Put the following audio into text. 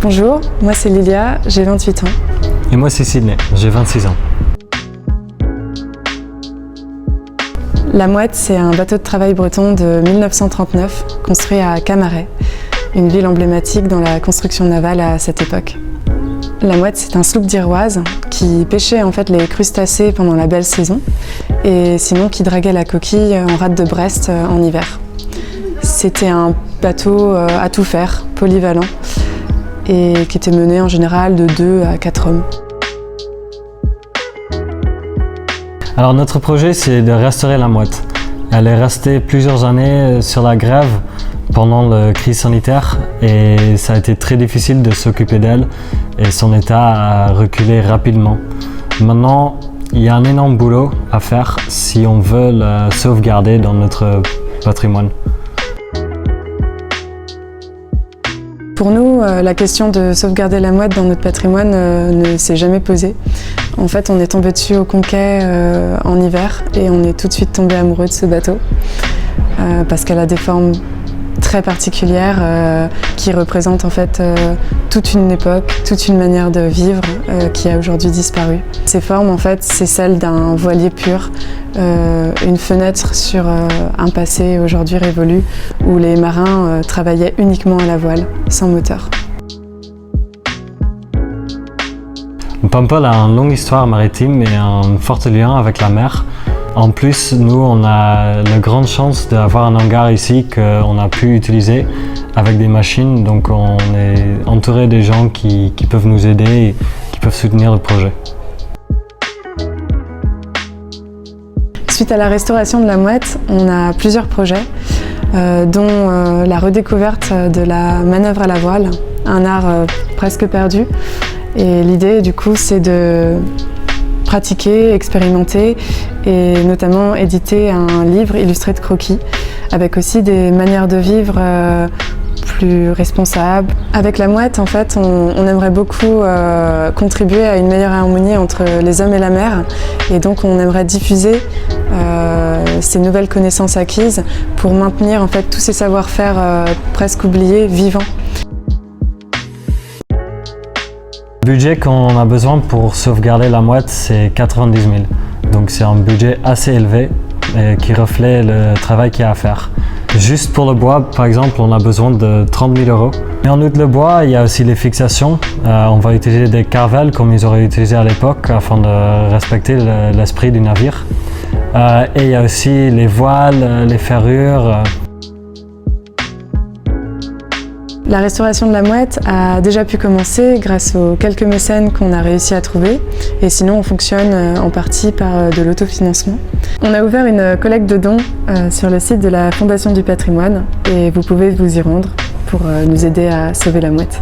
Bonjour, moi c'est Lilia, j'ai 28 ans. Et moi c'est Sydney, j'ai 26 ans. La Mouette, c'est un bateau de travail breton de 1939, construit à Camaret, une ville emblématique dans la construction navale à cette époque. La Mouette, c'est un sloop d'Iroise qui pêchait en fait les crustacés pendant la belle saison et sinon qui draguait la coquille en rade de Brest en hiver. C'était un bateau à tout faire, polyvalent, et qui était mené en général de 2 à 4 hommes. Alors notre projet c'est de restaurer la Mouette. Elle est restée plusieurs années sur la grève pendant la crise sanitaire et ça a été très difficile de s'occuper d'elle et son état a reculé rapidement. Maintenant, il y a un énorme boulot à faire si on veut la sauvegarder dans notre patrimoine. Pour nous, la question de sauvegarder la Mouette dans notre patrimoine ne s'est jamais posée. En fait, on est tombé dessus au Conquet en hiver et on est tout de suite tombé amoureux de ce bateau parce qu'elle a des formes très particulières qui représentent en fait toute une époque, toute une manière de vivre qui a aujourd'hui disparu. Ces formes, en fait, c'est celle d'un voilier pur, une fenêtre sur un passé aujourd'hui révolu où les marins travaillaient uniquement à la voile, sans moteur. Paimpol a une longue histoire maritime et un fort lien avec la mer. En plus, nous, on a la grande chance d'avoir un hangar ici qu'on a pu utiliser avec des machines. Donc on est entouré des gens qui peuvent nous aider et qui peuvent soutenir le projet. Suite à la restauration de la Mouette, on a plusieurs projets, dont la redécouverte de la manœuvre à la voile, un art presque perdu. Et l'idée, du coup, c'est de pratiquer, expérimenter et notamment éditer un livre illustré de croquis avec aussi des manières de vivre plus responsables. Avec la Mouette, en fait, on aimerait beaucoup contribuer à une meilleure harmonie entre les hommes et la mer et donc on aimerait diffuser ces nouvelles connaissances acquises pour maintenir en fait tous ces savoir-faire presque oubliés vivants. Le budget qu'on a besoin pour sauvegarder la Mouette, c'est 90 000. Donc c'est un budget assez élevé qui reflète le travail qu'il y a à faire. Juste pour le bois, par exemple, on a besoin de 30 000 €. Et en outre le bois, il y a aussi les fixations. On va utiliser des carvels comme ils auraient utilisé à l'époque afin de respecter l'esprit du navire. Et il y a aussi les voiles, les ferrures. La restauration de la Mouette a déjà pu commencer grâce aux quelques mécènes qu'on a réussi à trouver et sinon on fonctionne en partie par de l'autofinancement. On a ouvert une collecte de dons sur le site de la Fondation du Patrimoine et vous pouvez vous y rendre pour nous aider à sauver la Mouette.